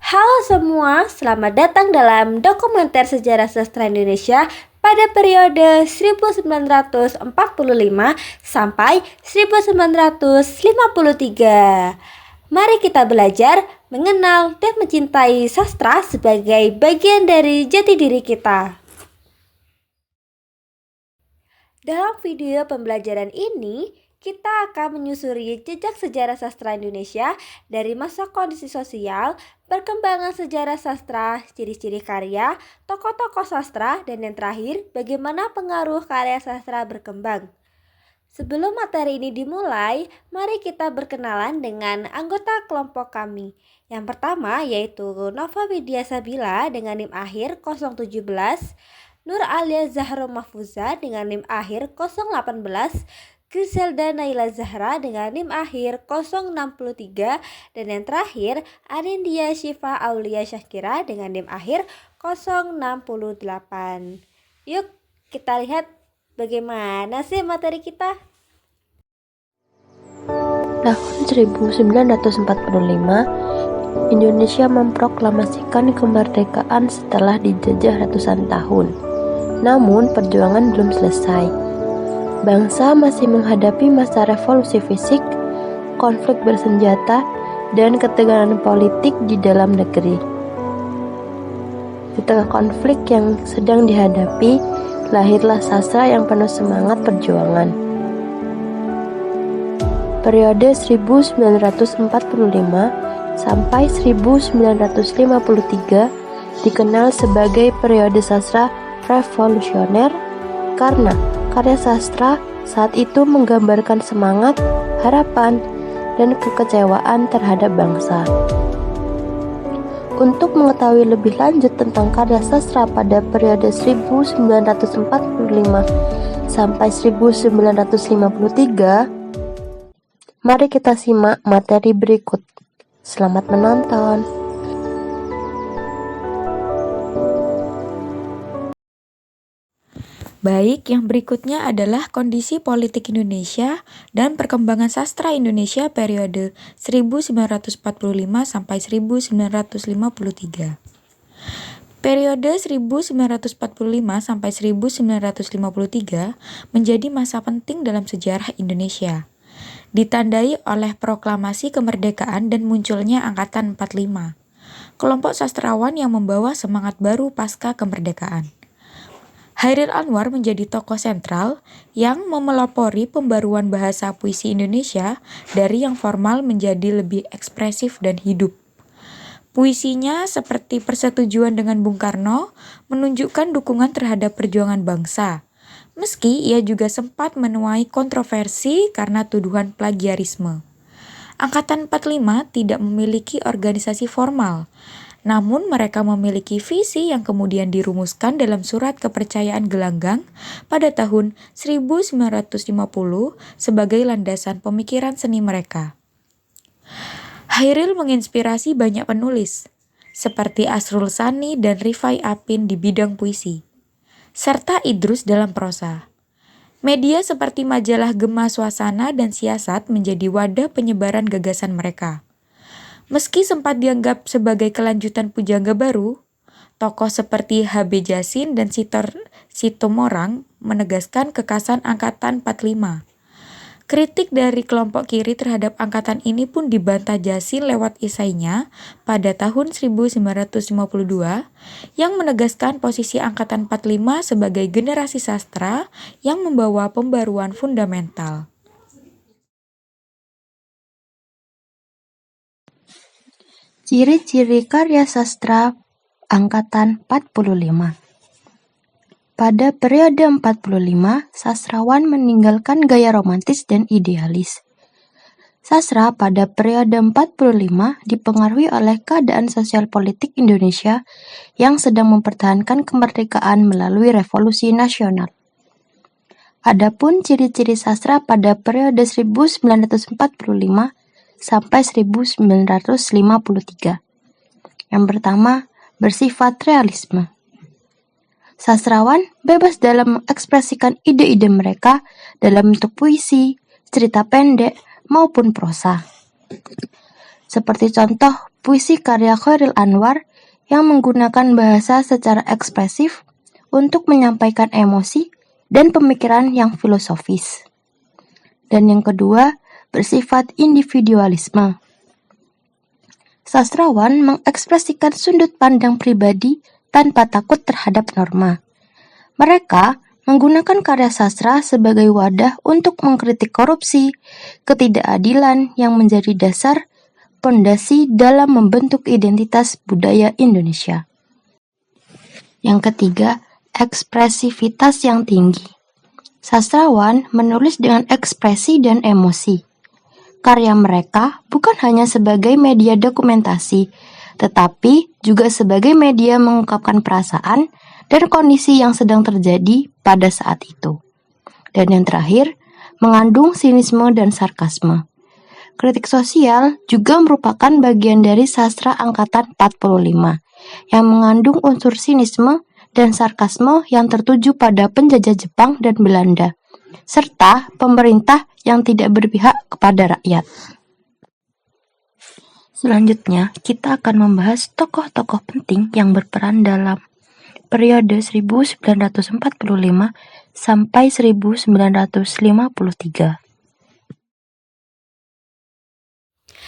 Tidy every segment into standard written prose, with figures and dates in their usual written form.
Halo semua, selamat datang dalam dokumenter sejarah sastra Indonesia pada periode 1945 sampai 1953. Mari kita belajar mengenal dan mencintai sastra sebagai bagian dari jati diri kita. Dalam video pembelajaran ini, kita akan menyusuri jejak sejarah sastra Indonesia dari masa kondisi sosial, perkembangan sejarah sastra, ciri-ciri karya, tokoh-tokoh sastra, dan yang terakhir, bagaimana pengaruh karya sastra berkembang. Sebelum materi ini dimulai, mari kita berkenalan dengan anggota kelompok kami. Yang pertama yaitu Nova Widya Sabila dengan NIM akhir 017, Nur Alia Zahro Mahfuza dengan NIM akhir 018, Griselda Naila Zahra dengan NIM akhir 063, dan yang terakhir Anindya Syifa Aulia Syakira dengan NIM akhir 068. Yuk kita lihat bagaimana sih materi kita? Tahun 1945, Indonesia memproklamasikan kemerdekaan setelah dijajah ratusan tahun. Namun, perjuangan belum selesai. Bangsa masih menghadapi masa revolusi fisik, konflik bersenjata, dan ketegangan politik di dalam negeri. Di tengah konflik yang sedang dihadapi, lahirlah sastra yang penuh semangat perjuangan. Periode 1945 sampai 1953 dikenal sebagai periode sastra revolusioner karena karya sastra saat itu menggambarkan semangat, harapan, dan kekecewaan terhadap bangsa. Untuk mengetahui lebih lanjut tentang karya sastra pada periode 1945 sampai 1953, mari kita simak materi berikut. Selamat menonton. Baik, yang berikutnya adalah kondisi politik Indonesia dan perkembangan sastra Indonesia periode 1945 sampai 1953. Periode 1945 sampai 1953 menjadi masa penting dalam sejarah Indonesia. Ditandai oleh proklamasi kemerdekaan dan munculnya Angkatan 45, kelompok sastrawan yang membawa semangat baru pasca kemerdekaan. Hairil Anwar menjadi tokoh sentral yang memelopori pembaruan bahasa puisi Indonesia dari yang formal menjadi lebih ekspresif dan hidup. Puisinya seperti Persetujuan dengan Bung Karno menunjukkan dukungan terhadap perjuangan bangsa, meski ia juga sempat menuai kontroversi karena tuduhan plagiarisme. Angkatan 45 tidak memiliki organisasi formal, namun mereka memiliki visi yang kemudian dirumuskan dalam Surat Kepercayaan Gelanggang pada tahun 1950 sebagai landasan pemikiran seni mereka. Hairil menginspirasi banyak penulis, seperti Asrul Sani dan Rifai Apin di bidang puisi, serta Idrus dalam prosa. Media seperti majalah Gema Suasana dan Siasat menjadi wadah penyebaran gagasan mereka. Meski sempat dianggap sebagai kelanjutan pujangga baru, tokoh seperti H.B. Jasin dan Sitomorang menegaskan kekasan Angkatan 45. Kritik dari kelompok kiri terhadap angkatan ini pun dibantah Jasin lewat esainya pada tahun 1952 yang menegaskan posisi Angkatan 45 sebagai generasi sastra yang membawa pembaruan fundamental. Ciri-ciri karya sastra Angkatan 45. Pada periode 45, sastrawan meninggalkan gaya romantis dan idealis. Sastra pada periode 45 dipengaruhi oleh keadaan sosial politik Indonesia yang sedang mempertahankan kemerdekaan melalui revolusi nasional. Adapun ciri-ciri sastra pada periode 1945 sampai 1953. Yang pertama, bersifat realisme. Sastrawan bebas dalam mengekspresikan ide-ide mereka dalam bentuk puisi, cerita pendek, maupun prosa. seperti contoh puisi karya Chairil Anwar yang menggunakan bahasa secara ekspresif untuk menyampaikan emosi dan pemikiran yang filosofis. Dan yang kedua, bersifat individualisme. Sastrawan mengekspresikan sudut pandang pribadi tanpa takut terhadap norma. Mereka menggunakan karya sastra sebagai wadah untuk mengkritik korupsi, ketidakadilan yang menjadi dasar pondasi dalam membentuk identitas budaya Indonesia. Yang ketiga, ekspresivitas yang tinggi. Sastrawan menulis dengan ekspresi dan emosi. Karya mereka bukan hanya sebagai media dokumentasi, tetapi juga sebagai media mengungkapkan perasaan dan kondisi yang sedang terjadi pada saat itu. Dan yang terakhir, mengandung sinisme dan sarkasme. Kritik sosial juga merupakan bagian dari sastra angkatan 45 yang mengandung unsur sinisme dan sarkasme yang tertuju pada penjajah Jepang dan Belanda, serta pemerintah yang tidak berpihak kepada rakyat. Selanjutnya, kita akan membahas tokoh-tokoh penting yang berperan dalam periode 1945 sampai 1953.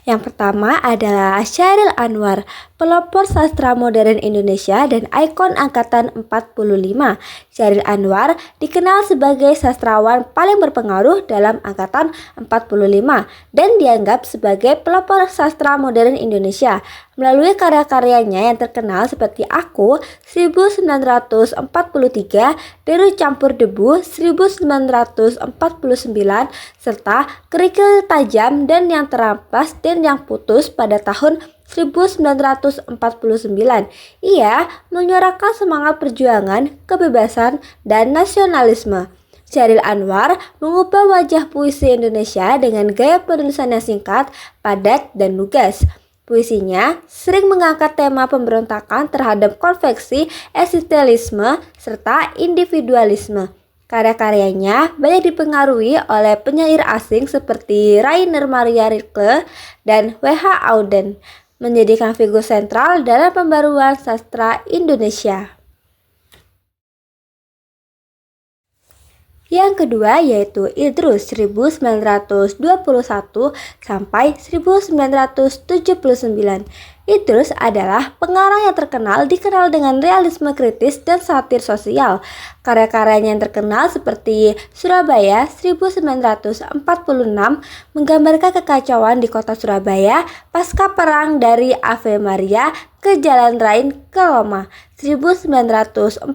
Yang pertama adalah Chairil Anwar, pelopor sastra modern Indonesia dan ikon angkatan 45. Chairil Anwar dikenal sebagai sastrawan paling berpengaruh dalam angkatan 45 dan dianggap sebagai pelopor sastra modern Indonesia melalui karya-karyanya yang terkenal seperti Aku 1943, Deru Campur Debu 1949, serta Kerikil Tajam dan Yang Terampas dan Yang Putus pada tahun 1949. Ia menyuarakan semangat perjuangan, kebebasan, dan nasionalisme. Chairil Anwar mengubah wajah puisi Indonesia dengan gaya penulisan yang singkat, padat, dan lugas. Puisinya sering mengangkat tema pemberontakan terhadap konveksi eksistensialisme serta individualisme. Karya-karyanya banyak dipengaruhi oleh penyair asing seperti Rainer Maria Rilke dan W.H. Auden, menjadikan figur sentral dalam pembaruan sastra Indonesia. Yang kedua yaitu Idrus 1921 sampai 1979. Idrus adalah pengarang yang dikenal dengan realisme kritis dan satir sosial. Karya-karyanya yang terkenal seperti Surabaya 1946 menggambarkan kekacauan di kota Surabaya pasca perang dari Ave Maria ke Jalan Raya ke Roma 1948.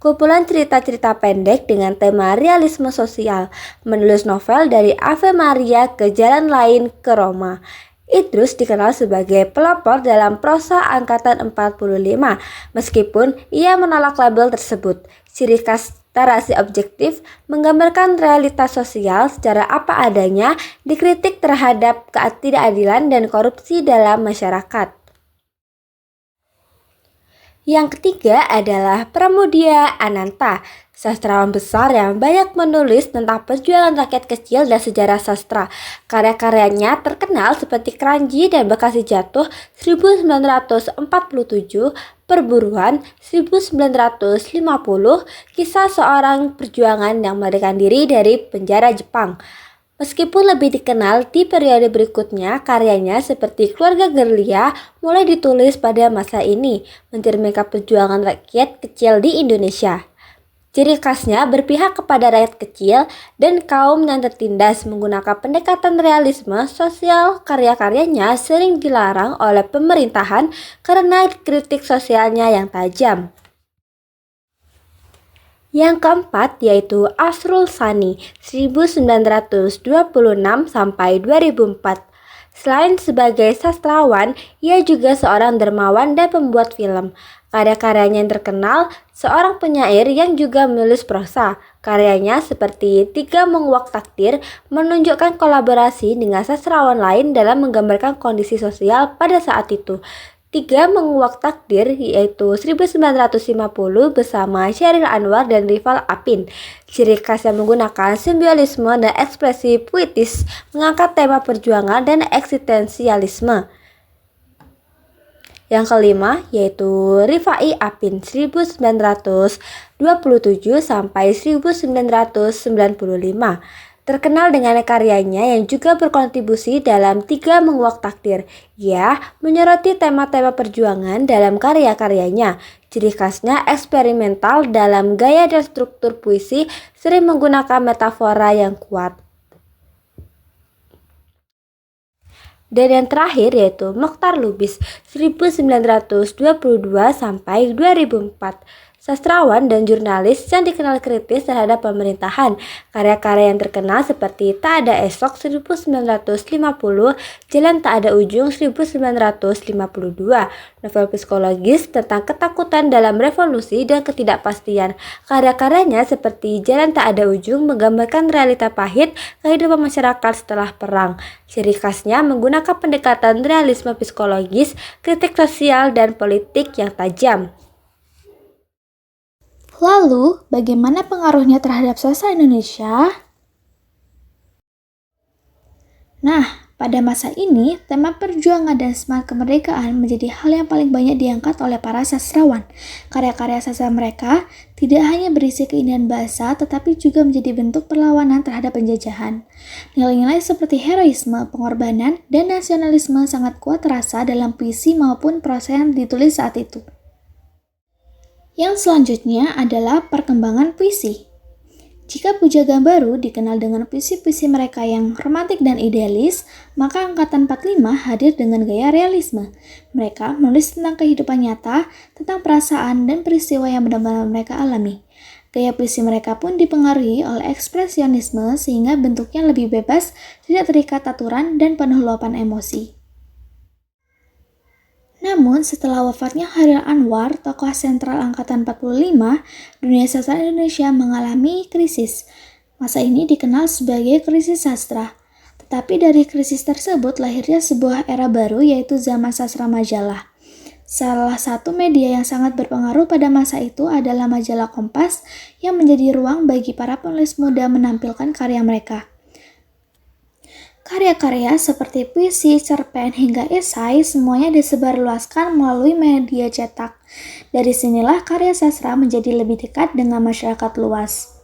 Kumpulan cerita-cerita pendek dengan tema realisme sosial, menulis novel dari Ave Maria ke Jalan Lain ke Roma. Idrus dikenal sebagai pelopor dalam prosa angkatan 45, meskipun ia menolak label tersebut. Ciri khas narasi objektif menggambarkan realitas sosial secara apa adanya, dikritik terhadap ketidakadilan dan korupsi dalam masyarakat. Yang ketiga adalah Pramudia Ananta, sastrawan besar yang banyak menulis tentang perjuangan rakyat kecil dan sejarah sastra. Karya-karyanya terkenal seperti Kranji dan Bekasi Jatuh 1947, Perburuan 1950, kisah seorang perjuangan yang melarikan diri dari penjara Jepang. Meskipun lebih dikenal di periode berikutnya, karyanya seperti Keluarga Gerilya mulai ditulis pada masa ini, mencerminkan perjuangan rakyat kecil di Indonesia. Ciri khasnya berpihak kepada rakyat kecil dan kaum yang tertindas, menggunakan pendekatan realisme sosial. Karya-karyanya sering dilarang oleh pemerintahan karena kritik sosialnya yang tajam. Yang keempat yaitu Asrul Sani 1926 sampai 2004. Selain sebagai sastrawan, ia juga seorang dermawan dan pembuat film. Karya-karyanya yang terkenal, seorang penyair yang juga menulis prosa. Karyanya seperti Tiga Menguak Takdir menunjukkan kolaborasi dengan sastrawan lain dalam menggambarkan kondisi sosial pada saat itu. Tiga Menguak Takdir yaitu 1950 bersama Syahril Anwar dan Rival Apin. Ciri khas yang menggunakan simbolisme dan ekspresi puitis mengangkat tema perjuangan dan eksistensialisme. Yang kelima yaitu Rifai Apin 1927 sampai 1995. Terkenal dengan karyanya yang juga berkontribusi dalam Tiga Menguak Takdir. Ia menyoroti tema-tema perjuangan dalam karya-karyanya. Ciri khasnya eksperimental dalam gaya dan struktur puisi, sering menggunakan metafora yang kuat. Dan yang terakhir yaitu Mokhtar Lubis 1922 sampai 2004. Sastrawan dan jurnalis yang dikenal kritis terhadap pemerintahan. Karya-karya yang terkenal seperti Tak Ada Esok 1950, Jalan Tak Ada Ujung 1952, novel psikologis tentang ketakutan dalam revolusi dan ketidakpastian. Karya-karyanya seperti Jalan Tak Ada Ujung menggambarkan realita pahit kehidupan masyarakat setelah perang. Ciri khasnya menggunakan pendekatan realisme psikologis, kritik sosial, dan politik yang tajam. Lalu, bagaimana pengaruhnya terhadap sastra Indonesia? Nah, pada masa ini, tema perjuangan dan semangat kemerdekaan menjadi hal yang paling banyak diangkat oleh para sastrawan. Karya-karya sastra mereka tidak hanya berisi keindahan bahasa, tetapi juga menjadi bentuk perlawanan terhadap penjajahan. Nilai-nilai seperti heroisme, pengorbanan, dan nasionalisme sangat kuat terasa dalam puisi maupun prosa yang ditulis saat itu. Yang selanjutnya adalah perkembangan puisi. Jika Pujangga Baru dikenal dengan puisi-puisi mereka yang romantik dan idealis, maka Angkatan 45 hadir dengan gaya realisme. Mereka menulis tentang kehidupan nyata, tentang perasaan dan peristiwa yang benar-benar mereka alami. Gaya puisi mereka pun dipengaruhi oleh ekspresionisme sehingga bentuknya lebih bebas, tidak terikat aturan dan penuh luapan emosi. Namun, setelah wafatnya Syahril Anwar, tokoh sentral Angkatan 45, dunia sastra Indonesia mengalami krisis. Masa ini dikenal sebagai krisis sastra. Tetapi dari krisis tersebut lahirnya sebuah era baru yaitu zaman sastra majalah. Salah satu media yang sangat berpengaruh pada masa itu adalah majalah Kompas yang menjadi ruang bagi para penulis muda menampilkan karya mereka. Karya-karya seperti puisi, cerpen, hingga esai semuanya disebarluaskan melalui media cetak. Dari sinilah karya sastra menjadi lebih dekat dengan masyarakat luas.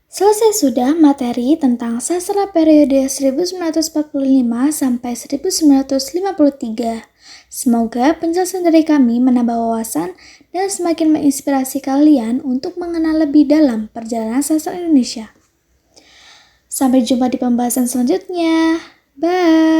Selesai sudah materi tentang sastra periode 1945 sampai 1953. Semoga penjelasan dari kami menambah wawasan dan semakin menginspirasi kalian untuk mengenal lebih dalam perjalanan sastra Indonesia. Sampai jumpa di pembahasan selanjutnya. Bye!